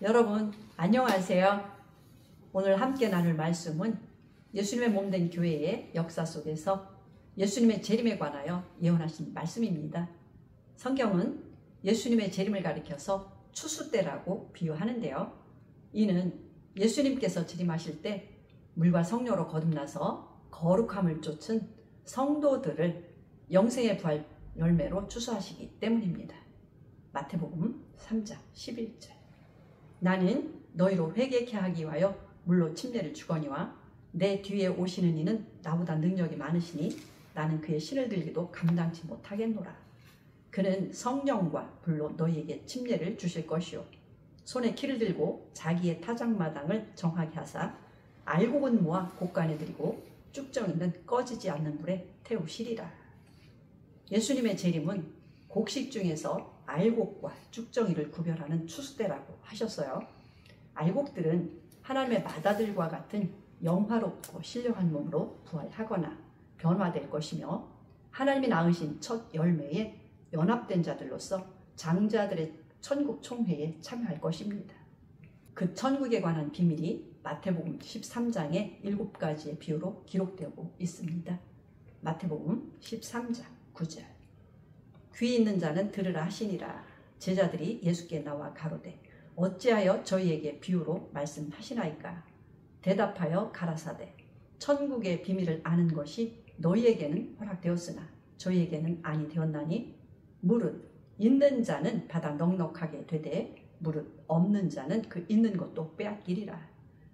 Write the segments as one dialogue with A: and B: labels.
A: 여러분 안녕하세요. 오늘 함께 나눌 말씀은 예수님의 몸된 교회의 역사 속에서 예수님의 재림에 관하여 예언하신 말씀입니다. 성경은 예수님의 재림을 가리켜서 추수 때라고 비유하는데요. 이는 예수님께서 재림하실 때 물과 성령으로 거듭나서 거룩함을 쫓은 성도들을 영생의 부활 열매로 추수하시기 때문입니다. 마태복음 3장 11절. 나는 너희로 회개케 하기 위하여 물로 침례를 주거니와 내 뒤에 오시는 이는 나보다 능력이 많으시니 나는 그의 신을 들기도 감당치 못하겠노라. 그는 성령과 불로 너희에게 침례를 주실 것이요 손에 키를 들고 자기의 타작마당을 정하게 하사 알곡은 모아 곡간에 들이고 쭉정이는 꺼지지 않는 불에 태우시리라. 예수님의 재림은 곡식 중에서 알곡과 쭉정이를 구별하는 추수때라고 하셨어요. 알곡들은 하나님의 마다들과 같은 영화롭고 신령한 몸으로 부활하거나 변화될 것이며 하나님이 낳으신 첫 열매에 연합된 자들로서 장자들의 천국 총회에 참여할 것입니다. 그 천국에 관한 비밀이 마태복음 13장의 7가지의 비유로 기록되고 있습니다. 마태복음 13장 9절. 귀 있는 자는 들으라 하시니라. 제자들이 예수께 나와 가로되 어찌하여 저희에게 비유로 말씀하시나이까. 대답하여 가라사대 천국의 비밀을 아는 것이 너희에게는 허락되었으나 저희에게는 아니 되었나니 무릇 있는 자는 받아 넉넉하게 되되 무릇 없는 자는 그 있는 것도 빼앗기리라.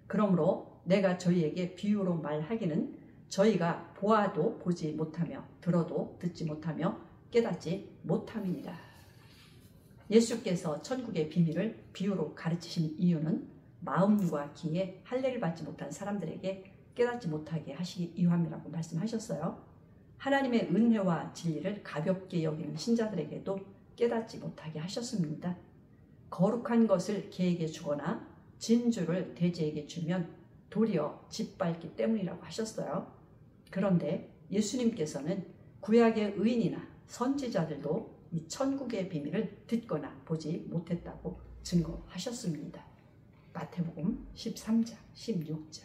A: 그러므로 내가 저희에게 비유로 말하기는 저희가 보아도 보지 못하며 들어도 듣지 못하며 깨닫지 못함이니라. 예수께서 천국의 비밀을 비유로 가르치신 이유는 마음과 귀에 할례를 받지 못한 사람들에게 깨닫지 못하게 하시기 위함이라고 말씀하셨어요. 하나님의 은혜와 진리를 가볍게 여기는 신자들에게도 깨닫지 못하게 하셨습니다. 거룩한 것을 개에게 주거나 진주를 돼지에게 주면 도리어 짓밟기 때문이라고 하셨어요. 그런데 예수님께서는 구약의 의인이나 선지자들도 이 천국의 비밀을 듣거나 보지 못했다고 증거하셨습니다. 마태복음 13장 16절.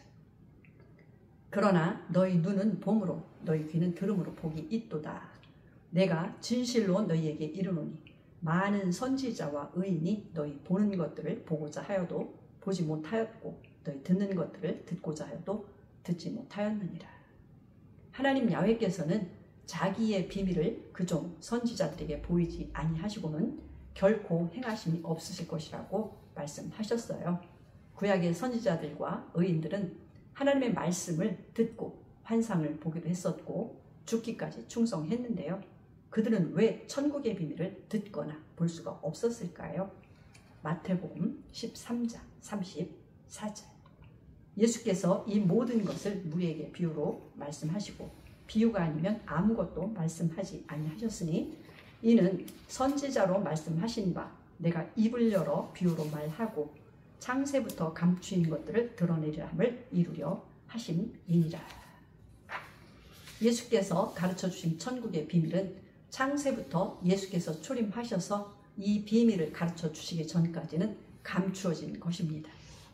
A: 그러나 너희 눈은 봄으로 너희 귀는 들음으로 복이 있도다. 내가 진실로 너희에게 이르노니 많은 선지자와 의인이 너희 보는 것들을 보고자 하여도 보지 못하였고 너희 듣는 것들을 듣고자 하여도 듣지 못하였느니라. 하나님 야훼께서는 자기의 비밀을 그종 선지자들에게 보이지 아니하시고는 결코 행하심이 없으실 것이라고 말씀하셨어요. 구약의 선지자들과 의인들은 하나님의 말씀을 듣고 환상을 보기도 했었고 죽기까지 충성했는데요. 그들은 왜 천국의 비밀을 듣거나 볼 수가 없었을까요? 마태복음 13장 34절. 예수께서 이 모든 것을 무리에게 비유로 말씀하시고 비유가 아니면 아무것도 말씀하지 아니하셨으니 이는 선지자로 말씀하신 바 내가 입을 열어 비유로 말하고 창세부터 감추인 것들을 드러내려 함을 이루려 하심이니라. 예수께서 가르쳐 주신 천국의 비밀은 창세부터 예수께서 초림하셔서 이 비밀을 가르쳐 주시기 전까지는 감추어진 것입니다.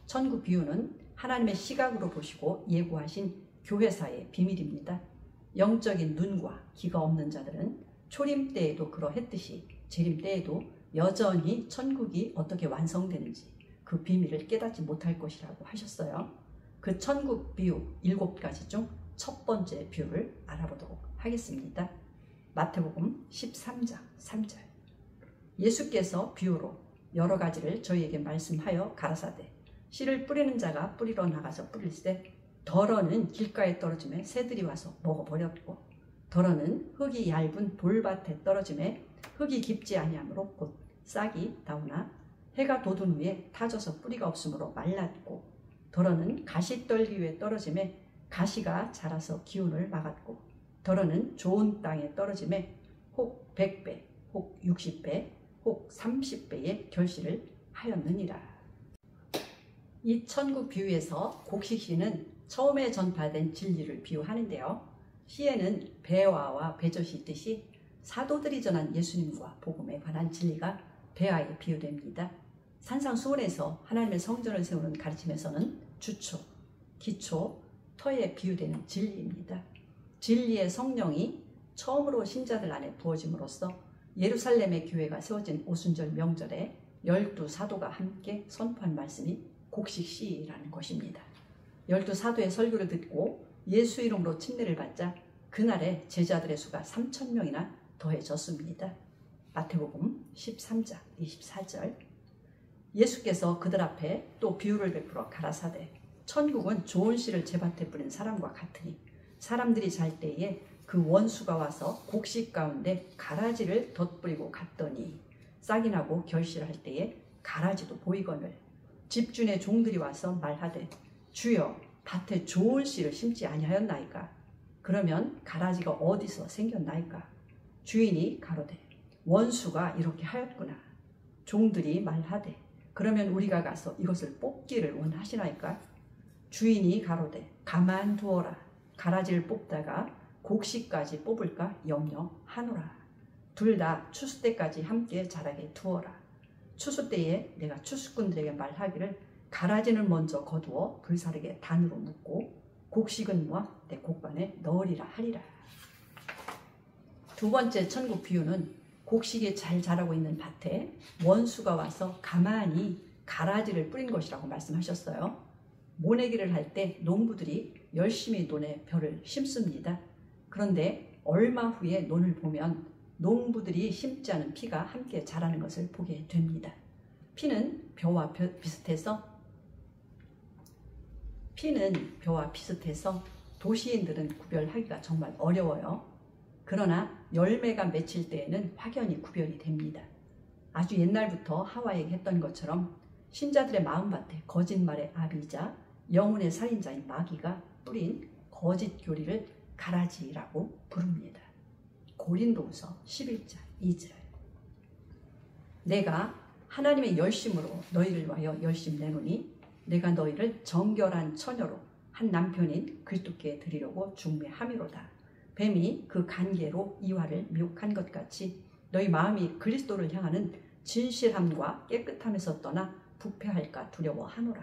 A: 천국 비유는 하나님의 시각으로 보시고 예고하신 교회사의 비밀입니다. 영적인 눈과 귀가 없는 자들은 초림 때에도 그러했듯이 재림 때에도 여전히 천국이 어떻게 완성되는지 그 비밀을 깨닫지 못할 것이라고 하셨어요. 그 천국 비유 7가지 중 첫 번째 비유를 알아보도록 하겠습니다. 마태복음 13장 3절. 예수께서 비유로 여러 가지를 저희에게 말씀하여 가라사대 씨를 뿌리는 자가 뿌리러 나가서 뿌릴때 덜어는 길가에 떨어짐에 새들이 와서 먹어버렸고 덜어는 흙이 얇은 돌밭에 떨어짐에 흙이 깊지 아니하므로 곧 싹이 나오나 해가 돋은 후에 타져서 뿌리가 없으므로 말랐고 덜어는 가시떨기 위에 떨어짐에 가시가 자라서 기운을 막았고 덜어는 좋은 땅에 떨어짐에 혹 100배 혹 60배 혹 30배의 결실을 하였느니라. 이 천국 비유에서 곡식씨는 처음에 전파된 진리를 비유하는데요. 시에는 배화와 배젖이 있듯이 사도들이 전한 예수님과 복음에 관한 진리가 배화에 비유됩니다. 산상수훈에서 하나님의 성전을 세우는 가르침에서는 주초, 기초, 터에 비유되는 진리입니다. 진리의 성령이 처음으로 신자들 안에 부어짐으로써 예루살렘의 교회가 세워진 오순절 명절에 12사도가 함께 선포한 말씀이 곡식시라는 것입니다. 12사도의 설교를 듣고 예수 이름으로 침례를 받자 그날에 제자들의 수가 3,000명이나 더해졌습니다. 마태복음 13장 24절. 예수께서 그들 앞에 또 비유를 베풀어 가라사대 천국은 좋은 씨를 제밭에 뿌린 사람과 같으니 사람들이 잘 때에 그 원수가 와서 곡식 가운데 가라지를 덧뿌리고 갔더니 싹이 나고 결실할 때에 가라지도 보이거늘 집주인의 종들이 와서 말하되 주여 밭에 좋은 씨를 심지 아니하였나이까? 그러면 가라지가 어디서 생겼나이까? 주인이 가로되 원수가 이렇게 하였구나. 종들이 말하되 그러면 우리가 가서 이것을 뽑기를 원하시나이까? 주인이 가로되 가만두어라. 가라지를 뽑다가 곡식까지 뽑을까 염려하노라. 둘 다 추수 때까지 함께 자라게 두어라. 추수 때에 내가 추수꾼들에게 말하기를 가라지는 먼저 거두어 불사르게 단으로 묶고 곡식은 모아 내 곡간에 넣으리라 하리라. 두 번째 천국 비유는 곡식이 잘 자라고 있는 밭에 원수가 와서 가만히 가라지를 뿌린 것이라고 말씀하셨어요. 모내기를 할 때 농부들이 열심히 논에 벼를 심습니다. 그런데 얼마 후에 논을 보면 농부들이 심지 않은 피가 함께 자라는 것을 보게 됩니다. 피는 벼와 비슷해서 도시인들은 구별하기가 정말 어려워요. 그러나 열매가 맺힐 때에는 확연히 구별이 됩니다. 아주 옛날부터 하와에게 했던 것처럼 신자들의 마음밭에 거짓말의 아비이자 영혼의 살인자인 마귀가 뿌린 거짓 교리를 가라지라고 부릅니다. 고린도후서 11장 2절. 내가 하나님의 열심으로 너희를 위하여 열심 내노니 내가 너희를 정결한 처녀로 한 남편인 그리스도께 드리려고 중매함이로다. 뱀이 그 간계로 이와를 미혹한 것 같이 너희 마음이 그리스도를 향하는 진실함과 깨끗함에서 떠나 부패할까 두려워하노라.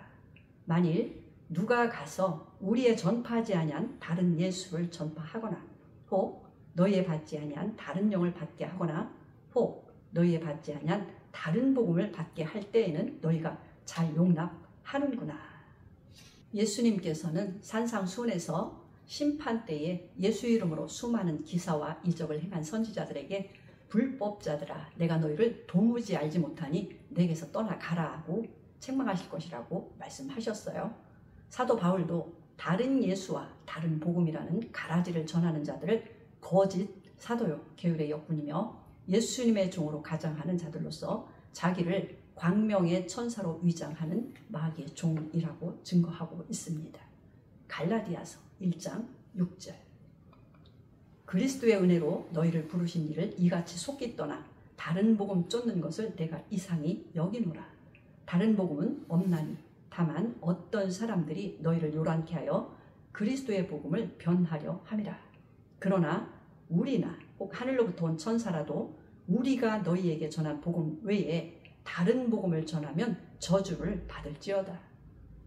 A: 만일 누가 가서 우리의 전파하지 아니한 다른 예수를 전파하거나 혹 너희의 받지 아니한 다른 영을 받게 하거나 혹 너희의 받지 아니한 다른 복음을 받게 할 때에는 너희가 잘 용납하는구나. 예수님께서는 산상수훈에서 심판 때에 예수 이름으로 수많은 기사와 이적을 행한 선지자들에게 불법자들아 내가 너희를 도무지 알지 못하니 내게서 떠나가라 하고 책망하실 것이라고 말씀하셨어요. 사도 바울도 다른 예수와 다른 복음이라는 가라지를 전하는 자들을 거짓 사도요 계율의 역군이며 예수님의 종으로 가장하는 자들로서 자기를 광명의 천사로 위장하는 마귀의 종이라고 증거하고 있습니다. 갈라디아서 1장 6절. 그리스도의 은혜로 너희를 부르신 이를 이같이 속기 떠나 다른 복음 쫓는 것을 내가 이상히 여기노라. 다른 복음은 없나니 다만 어떤 사람들이 너희를 요란케 하여 그리스도의 복음을 변하려 함이라. 그러나 우리나 혹 하늘로부터 온 천사라도 우리가 너희에게 전한 복음 외에 다른 복음을 전하면 저주를 받을지어다.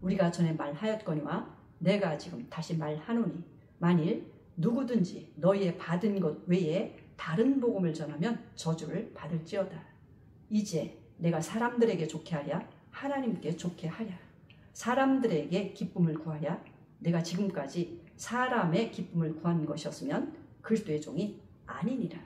A: 우리가 전에 말하였거니와 내가 지금 다시 말하노니 만일 누구든지 너희의 받은 것 외에 다른 복음을 전하면 저주를 받을지어다. 이제 내가 사람들에게 좋게 하랴 하나님께 좋게 하랴. 사람들에게 기쁨을 구하랴. 내가 지금까지 사람의 기쁨을 구한 것이었으면 그리스도의 종이 아니니라.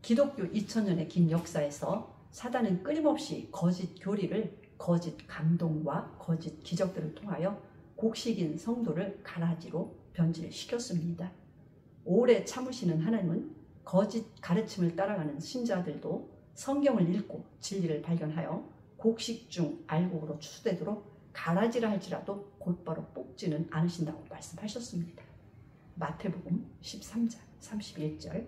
A: 기독교 2000년의 긴 역사에서 사단은 끊임없이 거짓 교리를 거짓 감동과 거짓 기적들을 통하여 곡식인 성도를 가라지로 변질시켰습니다. 오래 참으시는 하나님은 거짓 가르침을 따라가는 신자들도 성경을 읽고 진리를 발견하여 곡식 중 알곡으로 추수되도록 가라지라 할지라도 곧바로 뽑지는 않으신다고 말씀하셨습니다. 마태복음 13장 31절.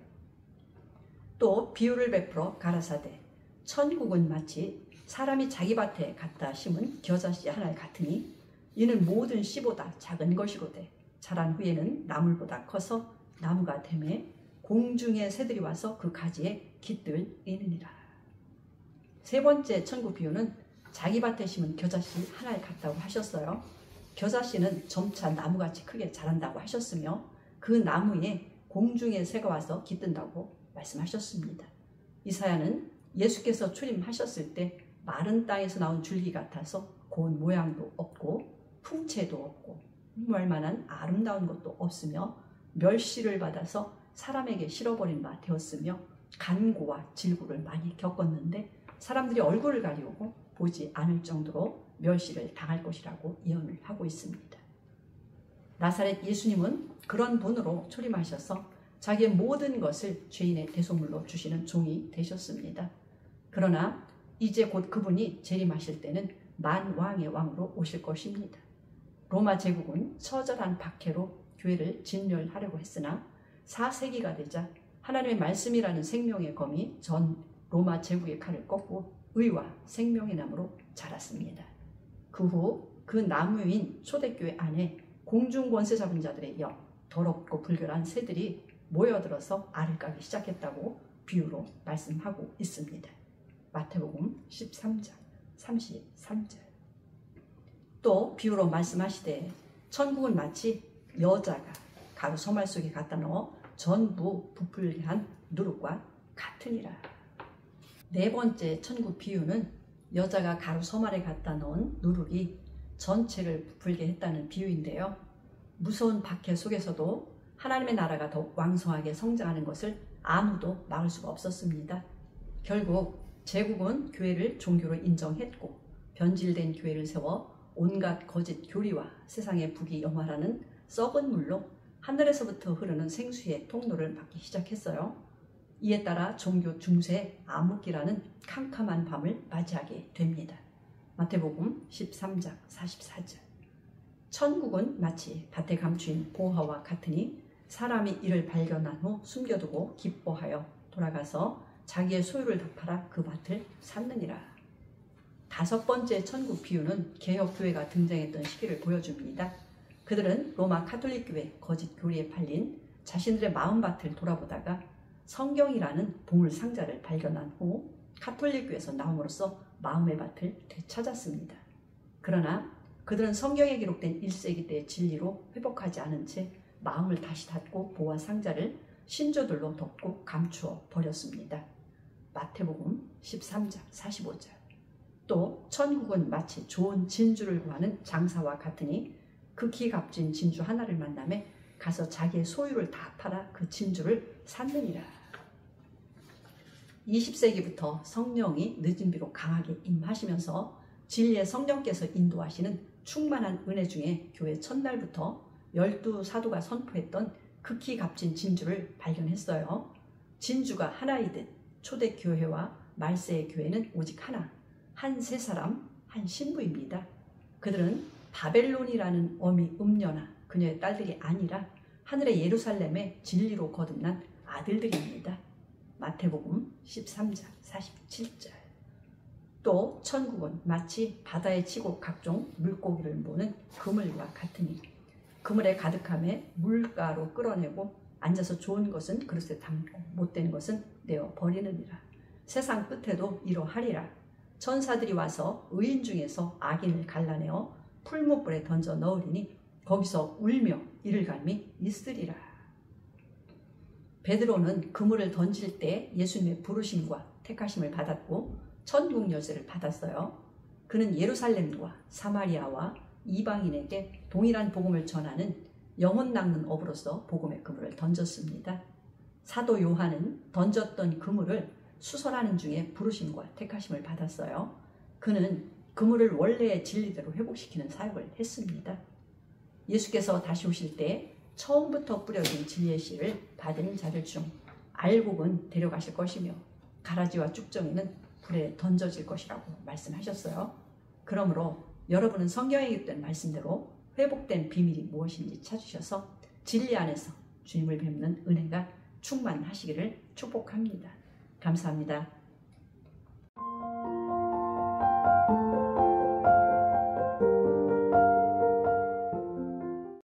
A: 또 비유를 베풀어 가라사대 천국은 마치 사람이 자기 밭에 갖다 심은 겨자씨 하나 같으니 이는 모든 씨보다 작은 것이로되 자란 후에는 나물보다 커서 나무가 되매 공중의 새들이 와서 그 가지에 깃들 이느니라. 세 번째 천국 비유는 자기 밭에 심은 겨자씨 하나를 같다고 하셨어요. 겨자씨는 점차 나무같이 크게 자란다고 하셨으며 그 나무에 공중의 새가 와서 깃든다고 말씀하셨습니다. 이사야는 예수께서 출임하셨을 때 마른 땅에서 나온 줄기 같아서 고운 모양도 없고 풍채도 없고 흠모할 만한 아름다운 것도 없으며 멸시를 받아서 사람에게 실어버린 바 되었으며 간고와 질구를 많이 겪었는데 사람들이 얼굴을 가리우고 보지 않을 정도로 멸시를 당할 것이라고 예언을 하고 있습니다. 나사렛 예수님은 그런 분으로 출임하셔서 자기의 모든 것을 죄인의 대속물로 주시는 종이 되셨습니다. 그러나 이제 곧 그분이 재림하실 때는 만왕의 왕으로 오실 것입니다. 로마 제국은 처절한 박해로 교회를 진멸하려고 했으나 4세기가 되자 하나님의 말씀이라는 생명의 검이 전 로마 제국의 칼을 꺾고 의와 생명의 나무로 자랐습니다. 그 후 그 나무인 초대교회 안에 공중 권세 잡은 자들의 영, 더럽고 불결한 새들이 모여들어서 알을 까기 시작했다고 비유로 말씀하고 있습니다. 마태복음 13장 33절. 또 비유로 말씀하시되 천국은 마치 여자가 가루 소말 속에 갖다 넣어 전부 부풀게 한 누룩과 같으니라. 네 번째 천국 비유는 여자가 가루 소말에 갖다 넣은 누룩이 전체를 부풀게 했다는 비유인데요. 무서운 박해 속에서도 하나님의 나라가 더욱 왕성하게 성장하는 것을 아무도 막을 수가 없었습니다. 결국 제국은 교회를 종교로 인정했고 변질된 교회를 세워 온갖 거짓 교리와 세상의 부귀 영화라는 썩은 물로 하늘에서부터 흐르는 생수의 통로를 막기 시작했어요. 이에 따라 종교 중세 암흑기라는 캄캄한 밤을 맞이하게 됩니다. 마태복음 13장 44절. 천국은 마치 밭에 감추인 보화와 같으니 사람이 이를 발견한 후 숨겨두고 기뻐하여 돌아가서 자기의 소유를 다 팔아 그 밭을 샀느니라. 다섯 번째 천국 비유는 개혁교회가 등장했던 시기를 보여줍니다. 그들은 로마 카톨릭교회 거짓 교리에 팔린 자신들의 마음밭을 돌아보다가 성경이라는 보물 상자를 발견한 후 카톨릭교회에서 나옴으로써 마음의 밭을 되찾았습니다. 그러나 그들은 성경에 기록된 1세기 때의 진리로 회복하지 않은 채 마음을 다시 닫고 보화 상자를 신조들로 덮고 감추어 버렸습니다. 마태복음 13장 45절. 또 천국은 마치 좋은 진주를 구하는 장사와 같으니 극히 값진 진주 하나를 만나매 가서 자기의 소유를 다 팔아 그 진주를 샀느니라. 20세기부터 성령이 늦은 비로 강하게 임하시면서 진리의 성령께서 인도하시는 충만한 은혜 중에 교회 첫날부터 12사도가 선포했던 극히 값진 진주를 발견했어요. 진주가 하나이듯 초대교회와 말세의 교회는 오직 하나, 한 세 사람, 한 신부입니다. 그들은 바벨론이라는 어미 음녀나 그녀의 딸들이 아니라 하늘의 예루살렘의 진리로 거듭난 아들들입니다. 마태복음 13장 47절. 또 천국은 마치 바다에 치고 각종 물고기를 모는 그물과 같으니 그물에 가득함에 물가로 끌어내고 앉아서 좋은 것은 그릇에 담고 못된 것은 내어 버리느니라. 세상 끝에도 이러하리라. 천사들이 와서 의인 중에서 악인을 갈라내어 풀무불에 던져 넣으리니 거기서 울며 이를 갈미 있으리라. 베드로는 그물을 던질 때 예수님의 부르심과 택하심을 받았고 천국 열쇠를 받았어요. 그는 예루살렘과 사마리아와 이방인에게 동일한 복음을 전하는 영혼 낚는 업으로서 복음의 그물을 던졌습니다. 사도 요한은 던졌던 그물을 수설하는 중에 부르심과 택하심을 받았어요. 그는 그물을 원래의 진리대로 회복시키는 사역을 했습니다. 예수께서 다시 오실 때 처음부터 뿌려진 진리의 씨를 받은 자들 중 알곡은 데려가실 것이며 가라지와 쭉정이는 불에 던져질 것이라고 말씀하셨어요. 그러므로 여러분은 성경에 기록된 말씀대로 회복된 비밀이 무엇인지 찾으셔서 진리 안에서 주님을 뵙는 은혜가 충만하시기를 축복합니다. 감사합니다.